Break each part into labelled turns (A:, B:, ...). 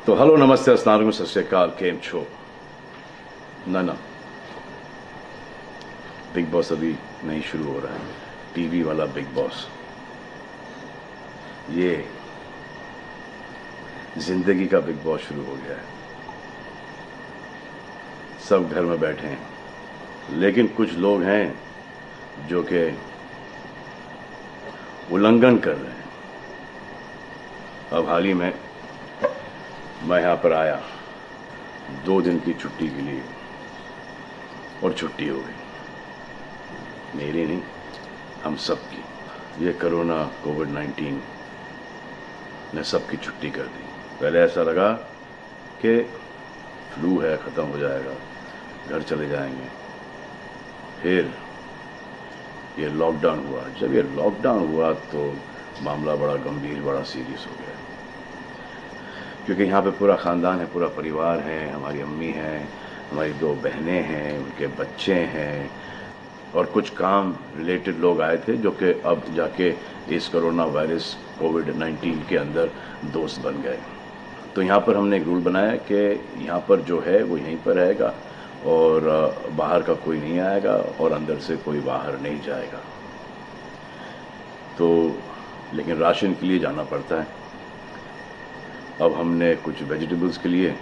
A: तो हेलो नमस्ते अस्सलाम सत श्री अकाल केम छो ना बिग बॉस अभी नहीं शुरू हो रहा है। टीवी वाला बिग बॉस, ये जिंदगी का बिग बॉस शुरू हो गया है। सब घर में बैठे हैं, लेकिन कुछ लोग हैं जो कि उल्लंघन कर रहे हैं। अब हाल ही में मैं यहां पर आया 2 दिन की छुट्टी के लिए, और छुट्टी हो गई। मेरी नहीं, हम सब की। ये कोरोना कोविड-19 ने सबकी छुट्टी कर दी। पहले ऐसा लगा कि फ्लू है, ख़त्म हो जाएगा, घर चले जाएंगे। फिर ये लॉकडाउन हुआ। जब ये लॉकडाउन हुआ तो मामला बड़ा गंभीर, बड़ा सीरियस हो गया, क्योंकि यहाँ पे पूरा ख़ानदान है, पूरा परिवार है। हमारी अम्मी हैं, हमारी 2 बहनें हैं, उनके बच्चे हैं, और कुछ काम रिलेटेड लोग आए थे जो कि अब जाके इस कोरोना वायरस कोविड-19 के अंदर दोस्त बन गए। तो यहाँ पर हमने एक रूल बनाया कि यहाँ पर जो है वो यहीं पर रहेगा, और बाहर का कोई नहीं आएगा, और अंदर से कोई बाहर नहीं जाएगा। तो लेकिन राशन के लिए जाना पड़ता है। अब हमने कुछ वेजिटेबल्स के लिए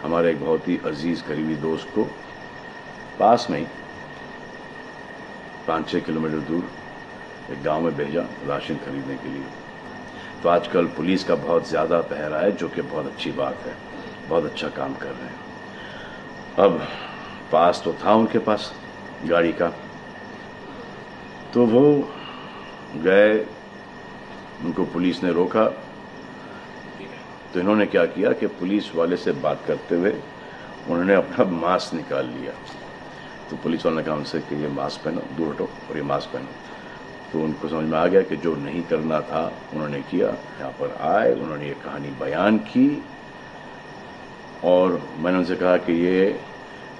A: हमारे एक बहुत ही अजीज़ करीबी दोस्त को पास में ही 5-6 किलोमीटर दूर एक गांव में भेजा राशन खरीदने के लिए। तो आजकल पुलिस का बहुत ज़्यादा पहरा है, जो कि बहुत अच्छी बात है, बहुत अच्छा काम कर रहे हैं। अब पास तो था उनके पास गाड़ी का, तो वो गए, उनको पुलिस ने रोका। तो इन्होंने क्या किया कि पुलिस वाले से बात करते हुए उन्होंने अपना मास्क निकाल लिया। तो पुलिस वाले ने कहा उनसे कि ये मास्क पहनो, दूर हटो और ये मास्क पहनो। तो उनको समझ में आ गया कि जो नहीं करना था उन्होंने किया। यहाँ पर आए, उन्होंने ये कहानी बयान की, और मैंने उनसे कहा कि ये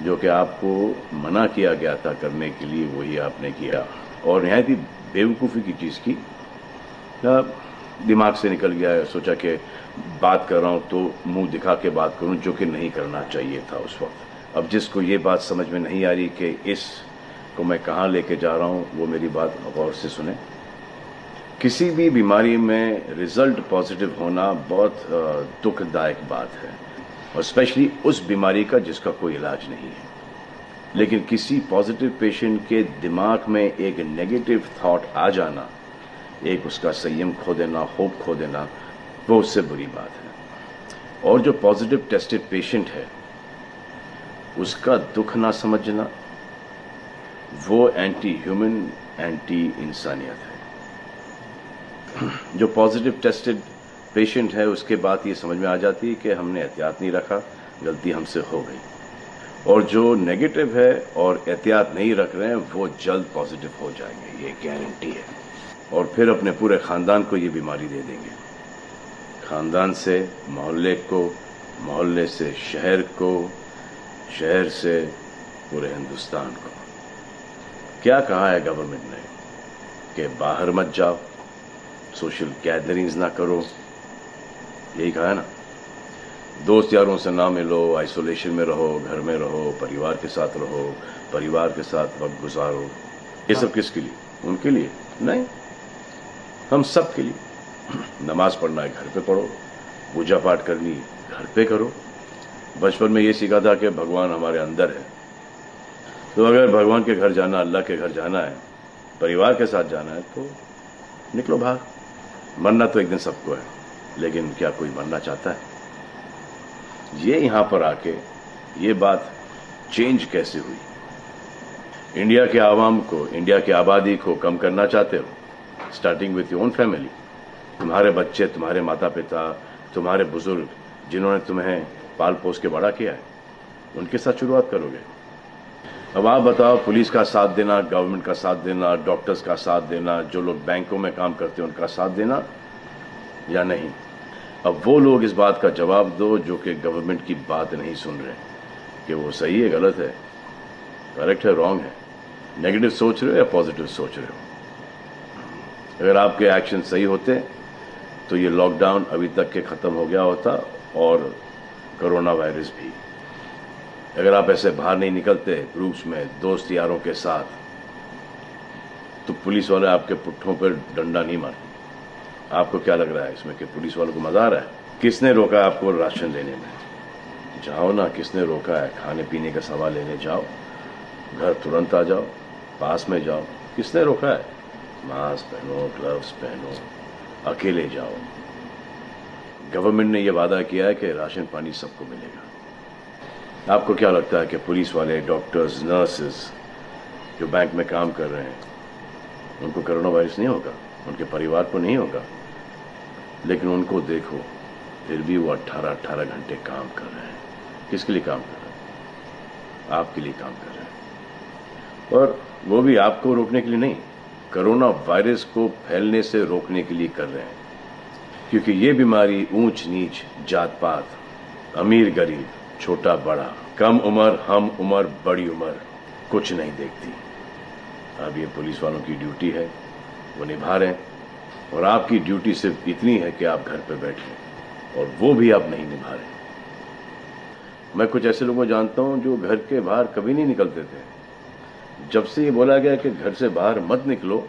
A: जो कि आपको मना किया गया था करने के लिए, वही आपने किया, और नहायत ही बेवकूफ़ी की चीज़ की। दिमाग से निकल गया। सोचा कि बात कर रहा हूँ तो मुंह दिखा के बात करूँ, जो कि नहीं करना चाहिए था उस वक्त। अब जिसको ये बात समझ में नहीं आ रही कि इसको मैं कहाँ लेके जा रहा हूँ, वो मेरी बात गौर से सुने। किसी भी बीमारी में रिजल्ट पॉजिटिव होना बहुत दुखदायक बात है, और स्पेशली उस बीमारी का जिसका कोई इलाज नहीं है। लेकिन किसी पॉजिटिव पेशेंट के दिमाग में एक नेगेटिव थॉट आ जाना, एक उसका संयम खो देना, होप खो देना, वो उससे बुरी बात है। और जो पॉजिटिव टेस्टेड पेशेंट है, उसका दुख ना समझना, वो एंटी ह्यूमन, एंटी इंसानियत है। जो पॉजिटिव टेस्टेड पेशेंट है, उसके बाद ये समझ में आ जाती है कि हमने एहतियात नहीं रखा, गलती हमसे हो गई। और जो नेगेटिव है और एहतियात नहीं रख रहे हैं, वो जल्द पॉजिटिव हो जाएंगे, ये गारंटी है। और फिर अपने पूरे ख़ानदान को ये बीमारी दे देंगे। ख़ानदान से मोहल्ले को, मोहल्ले से शहर को, शहर से पूरे हिंदुस्तान को। क्या कहा है गवर्नमेंट ने कि बाहर मत जाओ, सोशल गैदरिंग्स ना करो, यही कहा है ना। दोस्त यारों से ना मिलो, आइसोलेशन में रहो, घर में रहो, परिवार के साथ रहो, परिवार के साथ वक्त गुजारो। ये सब किसके लिए? उनके लिए नहीं, हम सब के लिए। नमाज पढ़ना है घर पे पढ़ो, पूजा पाठ करनी है घर पे करो। बचपन में ये सीखा था कि भगवान हमारे अंदर है, तो अगर भगवान के घर जाना, अल्लाह के घर जाना है, परिवार के साथ जाना है, तो निकलो बाहर। मरना तो एक दिन सबको है, लेकिन क्या कोई मरना चाहता है? ये यहाँ पर आके ये बात चेंज कैसे हुई? इंडिया के आवाम को, इंडिया की आबादी को कम करना चाहते हो? Starting with your own family. तुम्हारे बच्चे, तुम्हारे माता पिता, तुम्हारे बुजुर्ग, जिन्होंने तुम्हें पाल पोस के बड़ा किया है, उनके साथ शुरुआत करोगे। अब आप बताओ, पुलिस का साथ देना, गवर्नमेंट का साथ देना, डॉक्टर्स का साथ देना, जो लोग बैंकों में काम करते हैं उनका साथ देना या नहीं? अब वो लोग इस बात का जवाब दो जो कि गवर्नमेंट की बात नहीं सुन रहे, कि वो सही है, गलत है, करेक्ट है, रॉन्ग है, नेगेटिव सोच रहे हो या पॉजिटिव सोच रहे हो। अगर आपके एक्शन सही होते तो ये लॉकडाउन अभी तक के ख़त्म हो गया होता, और कोरोना वायरस भी। अगर आप ऐसे बाहर नहीं निकलते ग्रुप्स में दोस्त यारों के साथ, तो पुलिस वाले आपके पुट्ठों पर डंडा नहीं मारते। आपको क्या लग रहा है इसमें कि पुलिस वालों को मजा आ रहा है? किसने रोका आपको राशन लेने में? जाओ ना, किसने रोका है? खाने पीने का सामान लेने जाओ, घर तुरंत आ जाओ, पास में जाओ। किसने रोका है? मास्क पहनो, ग्लव्स पहनो, अकेले जाओ। गवर्नमेंट ने यह वादा किया है कि राशन पानी सबको मिलेगा। आपको क्या लगता है कि पुलिस वाले, डॉक्टर्स, नर्सेस जो बैंक में काम कर रहे हैं, उनको कोरोना वायरस नहीं होगा? उनके परिवार को नहीं होगा? लेकिन उनको देखो, फिर भी वो 18-18 घंटे काम कर रहे हैं। किसके लिए काम कर रहे हैं? आपके लिए काम कर रहे हैं। और वो भी आपको रोकने के लिए नहीं, कोरोना वायरस को फैलने से रोकने के लिए कर रहे हैं। क्योंकि ये बीमारी ऊंच नीच, जात पात, अमीर गरीब, छोटा बड़ा, कम उम्र, हम उम्र, बड़ी उम्र कुछ नहीं देखती। अब ये पुलिस वालों की ड्यूटी है, वो निभा रहे हैं। और आपकी ड्यूटी सिर्फ इतनी है कि आप घर पे बैठे, और वो भी आप नहीं निभा रहे। मैं कुछ ऐसे लोगों को जानता हूं जो घर के बाहर कभी नहीं निकलते थे। जब से ये बोला गया कि घर से बाहर मत निकलो,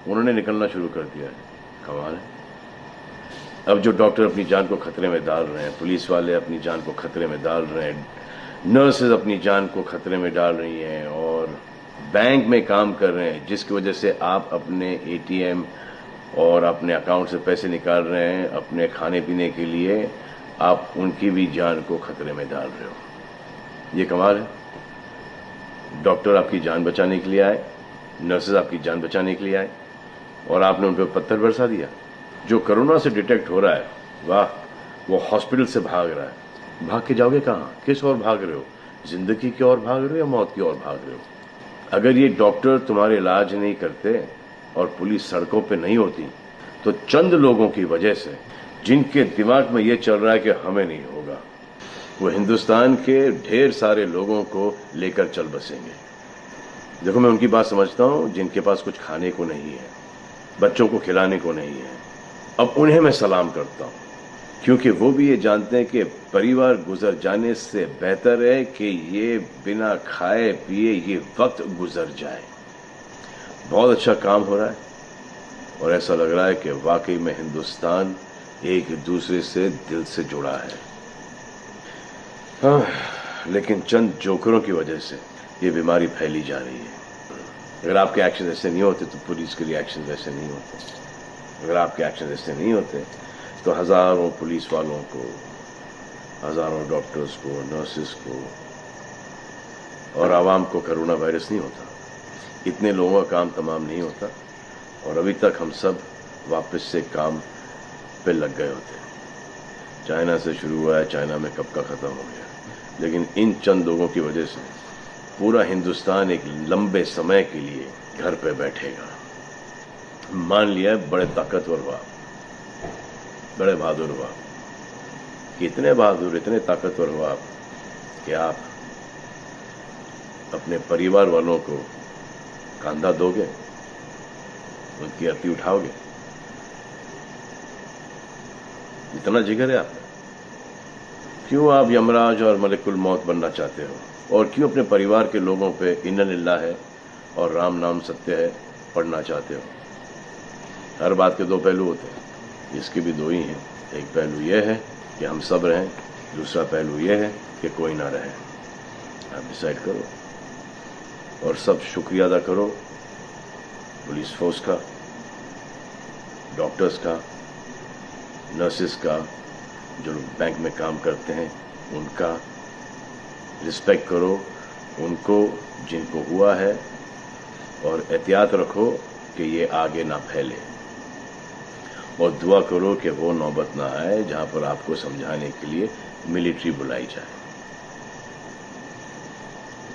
A: उन्होंने निकलना शुरू कर दिया है। कमाल है। अब जो डॉक्टर अपनी जान को खतरे में डाल रहे हैं, पुलिस वाले अपनी जान को खतरे में डाल रहे हैं, नर्सेज अपनी जान को खतरे में डाल रही हैं, और बैंक में काम कर रहे हैं, जिसकी वजह से आप अपने एटीएम और अपने अकाउंट से पैसे निकाल रहे हैं अपने खाने पीने के लिए, आप उनकी भी जान को खतरे में डाल रहे हो। ये कमाल है। डॉक्टर आपकी जान बचाने के लिए आए, नर्सेज आपकी जान बचाने के लिए आए, और आपने उन पर पत्थर बरसा दिया। जो कोरोना से डिटेक्ट हो रहा है, वाह, वो हॉस्पिटल से भाग रहा है। भाग के जाओगे कहाँ? किस ओर भाग रहे हो? जिंदगी की ओर भाग रहे हो या मौत की ओर भाग रहे हो? अगर ये डॉक्टर तुम्हारे इलाज नहीं करते और पुलिस सड़कों पे नहीं होती, तो चंद लोगों की वजह से, जिनके दिमाग में ये चल रहा है कि हमें नहीं होगा, वो हिंदुस्तान के ढेर सारे लोगों को लेकर चल बसेंगे। देखो, मैं उनकी बात समझता हूं जिनके पास कुछ खाने को नहीं है, बच्चों को खिलाने को नहीं है। अब उन्हें मैं सलाम करता हूं, क्योंकि वो भी ये जानते हैं कि परिवार गुजर जाने से बेहतर है कि ये बिना खाए पिए ये वक्त गुजर जाए। बहुत अच्छा काम हो रहा है, और ऐसा लग रहा है कि वाकई में हिंदुस्तान एक दूसरे से दिल से जुड़ा है। हाँ, लेकिन चंद जोकरों की वजह से ये बीमारी फैली जा रही है। अगर आपके एक्शन ऐसे नहीं होते तो पुलिस के लिए एक्शन वैसे नहीं होते। अगर आपके एक्शन ऐसे नहीं होते तो हजारों पुलिस वालों को, हजारों डॉक्टर्स को, नर्सेस को और आवाम को कोरोना वायरस नहीं होता। इतने लोगों का काम तमाम नहीं होता, और अभी तक हम सब वापस से काम पे लग गए होते। चाइना से शुरू हुआ है, चाइना में कब का खत्म हो गया। लेकिन इन चंद लोगों की वजह से पूरा हिंदुस्तान एक लंबे समय के लिए घर पे बैठेगा। मान लिया है बड़े ताकतवर हुआ, बड़े बहादुर हुआ, इतने बहादुर, इतने ताकतवर हुआ कि आप अपने परिवार वालों को कंधा दोगे, उनकी अर्थी उठाओगे। इतना जिगर है आप। क्यों आप यमराज और मलिकुल मौत बनना चाहते हो? और क्यों अपने परिवार के लोगों पे इन्ना लिल्लाह है और राम नाम सत्य है पढ़ना चाहते हो? हर बात के दो पहलू होते हैं, इसके भी दो ही हैं। एक पहलू यह है कि हम सब रहें, दूसरा पहलू यह है कि कोई ना रहे। आप डिसाइड करो, और सब शुक्रिया अदा करो पुलिस फोर्स का, डॉक्टर्स का, नर्सेस का, जो लोग बैंक में काम करते हैं उनका। रिस्पेक्ट करो उनको जिनको हुआ है, और एहतियात रखो कि ये आगे ना फैले, और दुआ करो कि वो नौबत ना आए जहां पर आपको समझाने के लिए मिलिट्री बुलाई जाए।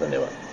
A: धन्यवाद।